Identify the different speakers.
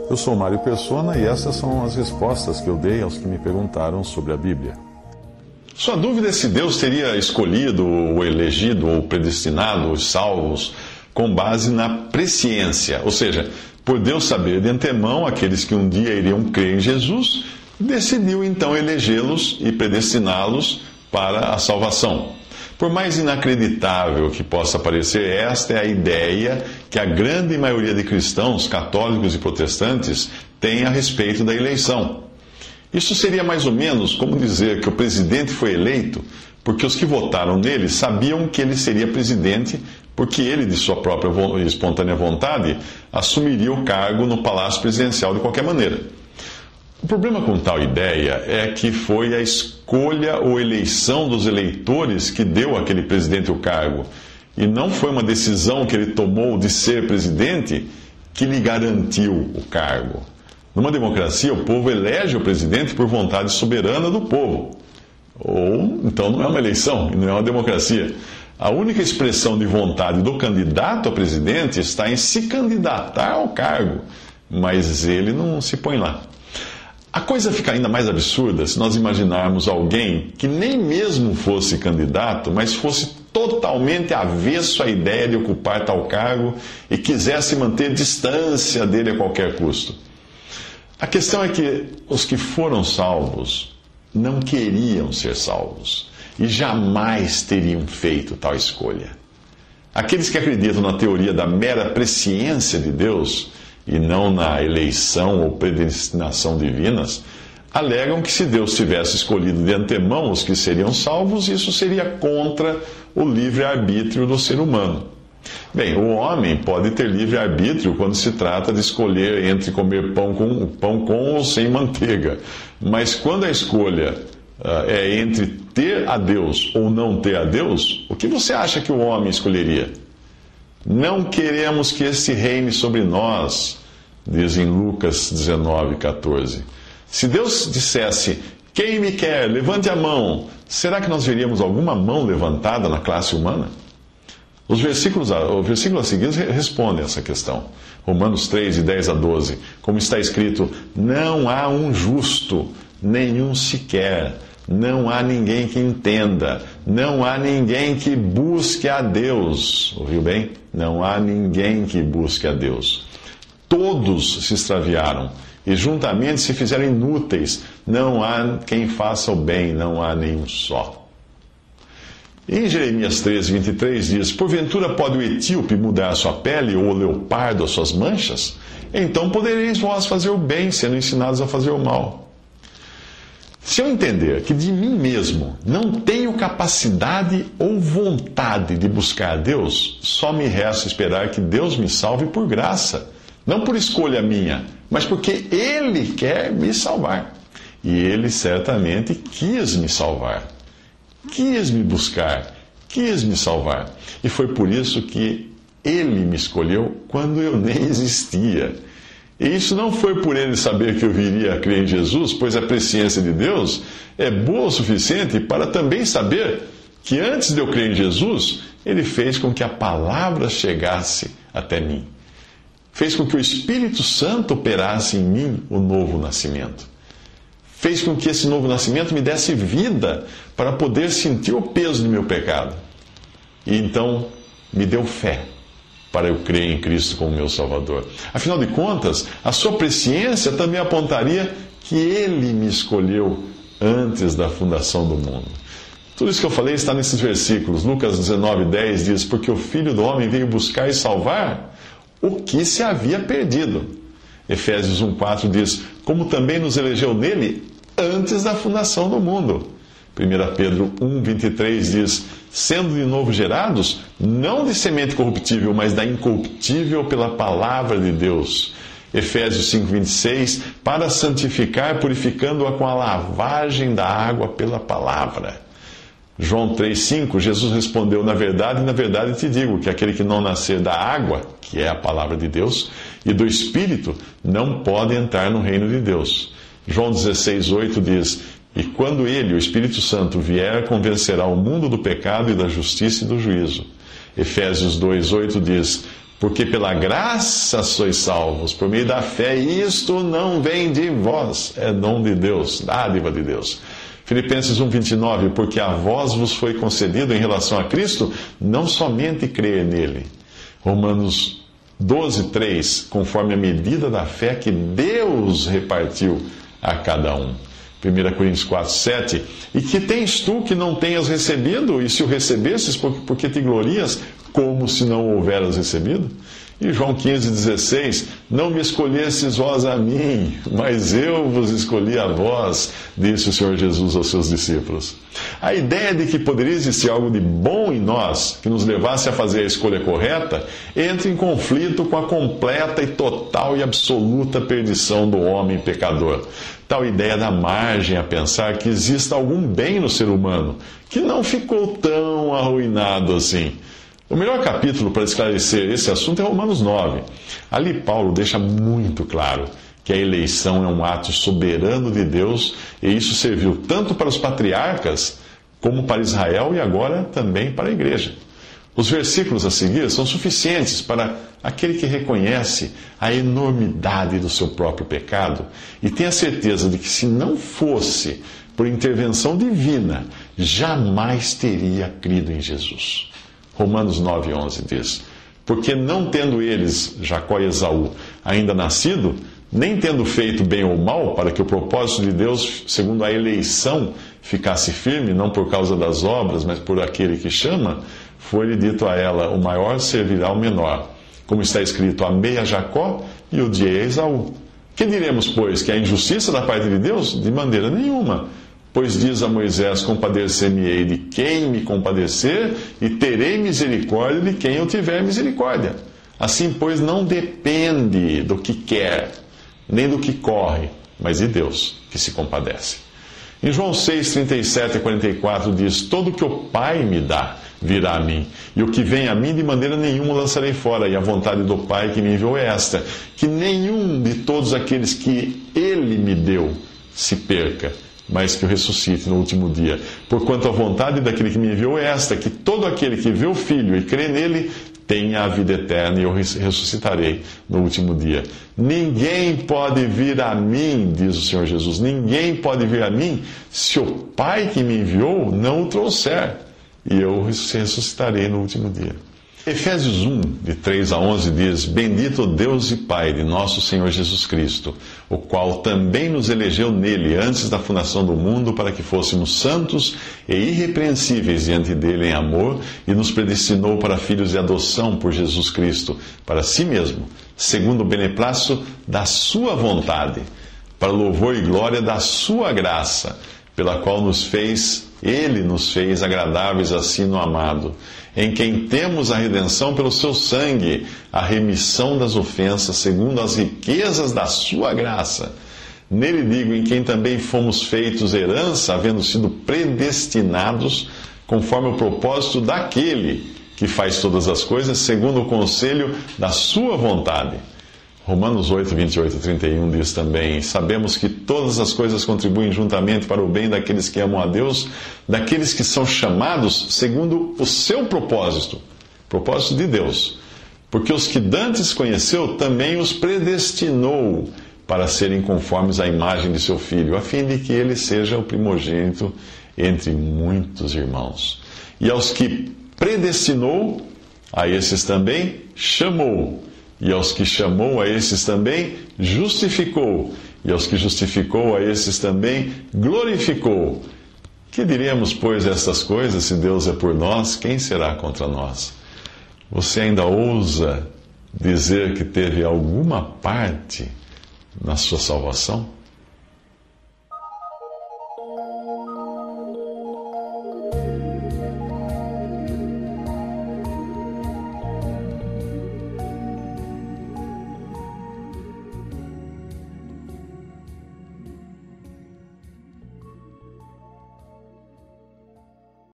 Speaker 1: Eu sou Mário Persona e essas são as respostas que eu dei aos que me perguntaram sobre a Bíblia.
Speaker 2: Sua dúvida é se Deus teria escolhido, ou elegido, ou predestinado os salvos com base na presciência, ou seja, por Deus saber de antemão aqueles que um dia iriam crer em Jesus, decidiu então elegê-los e predestiná-los para a salvação. Por mais inacreditável que possa parecer, esta é a ideia que a grande maioria de cristãos, católicos e protestantes tem a respeito da eleição. Isso seria mais ou menos como dizer que o presidente foi eleito porque os que votaram nele sabiam que ele seria presidente, porque ele, de sua própria e espontânea vontade, assumiria o cargo no Palácio Presidencial de qualquer maneira. O problema com tal ideia é que foi a escolha ou eleição dos eleitores que deu àquele presidente o cargo, e não foi uma decisão que ele tomou de ser presidente que lhe garantiu o cargo. Numa democracia, o povo elege o presidente por vontade soberana do povo. Ou, então, não é uma eleição, não é uma democracia. A única expressão de vontade do candidato a presidente está em se candidatar ao cargo, mas ele não se põe lá. A coisa fica ainda mais absurda se nós imaginarmos alguém que nem mesmo fosse candidato, mas fosse totalmente avesso à ideia de ocupar tal cargo e quisesse manter distância dele a qualquer custo. A questão é que os que foram salvos não queriam ser salvos e jamais teriam feito tal escolha. Aqueles que acreditam na teoria da mera presciência de Deus e não na eleição ou predestinação divinas, alegam que se Deus tivesse escolhido de antemão os que seriam salvos, isso seria contra o livre-arbítrio do ser humano. Bem, o homem pode ter livre-arbítrio quando se trata de escolher entre comer pão com ou sem manteiga. Mas quando a escolha é entre ter a Deus ou não ter a Deus, o que você acha que o homem escolheria? Não queremos que este reine sobre nós, diz em Lucas 19:14. Se Deus dissesse, quem me quer, levante a mão, será que nós veríamos alguma mão levantada na classe humana? O versículo a seguir responde essa questão. Romanos 3, de 10 a 12. Como está escrito, não há um justo, nenhum sequer. Não há ninguém que entenda. Não há ninguém que busque a Deus. Ouviu bem? Não há ninguém que busque a Deus. Todos se extraviaram e juntamente se fizeram inúteis. Não há quem faça o bem, não há nenhum só. Em Jeremias 13, 23 diz, porventura pode o etíope mudar a sua pele ou o leopardo as suas manchas? Então podereis vós fazer o bem, sendo ensinados a fazer o mal. Se eu entender que de mim mesmo não tenho capacidade ou vontade de buscar a Deus, só me resta esperar que Deus me salve por graça. Não por escolha minha, mas porque Ele quer me salvar. E Ele certamente quis me salvar. Quis me buscar, quis me salvar. E foi por isso que Ele me escolheu quando eu nem existia. E isso não foi por Ele saber que eu viria a crer em Jesus, pois a presciência de Deus é boa o suficiente para também saber que antes de eu crer em Jesus, Ele fez com que a palavra chegasse até mim. Fez com que o Espírito Santo operasse em mim o novo nascimento. Fez com que esse novo nascimento me desse vida para poder sentir o peso do meu pecado. E então me deu fé para eu crer em Cristo como meu Salvador. Afinal de contas, a sua presciência também apontaria que Ele me escolheu antes da fundação do mundo. Tudo isso que eu falei está nesses versículos. Lucas 19:10 diz, porque o Filho do Homem veio buscar e salvar o que se havia perdido. Efésios 1:4 diz, como também nos elegeu nele antes da fundação do mundo. 1 Pedro 1:23 diz, sendo de novo gerados, não de semente corruptível, mas da incorruptível pela palavra de Deus. Efésios 5:26, para santificar, purificando-a com a lavagem da água pela palavra. João 3,5, Jesus respondeu, na verdade te digo, que aquele que não nascer da água, que é a palavra de Deus, e do Espírito, não pode entrar no reino de Deus. João 16,8 diz, e quando Ele, o Espírito Santo, vier, convencerá o mundo do pecado e da justiça e do juízo. Efésios 2,8 diz, Porque pela graça sois salvos, por meio da fé, e isto não vem de vós, é dom de Deus, dádiva de Deus. Filipenses 1,29, porque a vós vos foi concedido em relação a Cristo, não somente crer nele. Romanos 12,3, conforme a medida da fé que Deus repartiu a cada um. 1 Coríntios 4,7, e que tens tu que não tenhas recebido, e se o recebesses, porque te glorias, como se não o houveras recebido? E João 15,16, não me escolhestes vós a mim, mas eu vos escolhi a vós, disse o Senhor Jesus aos seus discípulos. A ideia de que poderia existir algo de bom em nós, que nos levasse a fazer a escolha correta, entra em conflito com a completa e total e absoluta perdição do homem pecador. Tal ideia dá margem a pensar que exista algum bem no ser humano, que não ficou tão arruinado assim. O melhor capítulo para esclarecer esse assunto é Romanos 9. Ali Paulo deixa muito claro que a eleição é um ato soberano de Deus, e isso serviu tanto para os patriarcas como para Israel e agora também para a igreja. Os versículos a seguir são suficientes para aquele que reconhece a enormidade do seu próprio pecado e tem a certeza de que, se não fosse por intervenção divina, jamais teria crido em Jesus. Romanos 9,11 diz, porque não tendo eles, Jacó e Esaú, ainda nascido, nem tendo feito bem ou mal, para que o propósito de Deus, segundo a eleição, ficasse firme, não por causa das obras, mas por aquele que chama, foi-lhe dito a ela, o maior servirá ao menor. Como está escrito, amei a Jacó e odiei a Esaú. Que diremos, pois, que a injustiça da parte de Deus? De maneira nenhuma. Pois diz a Moisés, compadecer-me-ei de quem me compadecer, e terei misericórdia de quem eu tiver misericórdia. Assim, pois, não depende do que quer, nem do que corre, mas de Deus, que se compadece. Em João 6, 37 e 44 diz, todo o que o Pai me dá virá a mim, e o que vem a mim de maneira nenhuma lançarei fora, e a vontade do Pai que me enviou é esta, que nenhum de todos aqueles que Ele me deu se perca, mas que o ressuscite no último dia. Porquanto a vontade daquele que me enviou é esta, que todo aquele que vê o Filho e crê nele, tenha a vida eterna, e eu ressuscitarei no último dia. Ninguém pode vir a mim, diz o Senhor Jesus, ninguém pode vir a mim, se o Pai que me enviou não o trouxer, e eu ressuscitarei no último dia. Efésios 1, de 3 a 11 diz, bendito o Deus e Pai de nosso Senhor Jesus Cristo, o qual também nos elegeu nele antes da fundação do mundo para que fôssemos santos e irrepreensíveis diante dele em amor, e nos predestinou para filhos de adoção por Jesus Cristo, para si mesmo, segundo o beneplácito da sua vontade, para louvor e glória da sua graça, pela qual Ele nos fez agradáveis assim no amado, em quem temos a redenção pelo seu sangue, a remissão das ofensas, segundo as riquezas da sua graça. Nele digo, em quem também fomos feitos herança, havendo sido predestinados, conforme o propósito daquele que faz todas as coisas, segundo o conselho da sua vontade. Romanos 8, 28 e 31 diz também, sabemos que todas as coisas contribuem juntamente para o bem daqueles que amam a Deus, daqueles que são chamados segundo o seu propósito de Deus. Porque os que dantes conheceu, também os predestinou para serem conformes à imagem de seu Filho, a fim de que ele seja o primogênito entre muitos irmãos. E aos que predestinou, a esses também chamou. E aos que chamou, a esses também justificou. E aos que justificou, a esses também glorificou. Que diremos, pois, estas coisas? Se Deus é por nós, quem será contra nós? Você ainda ousa dizer que teve alguma parte na sua salvação?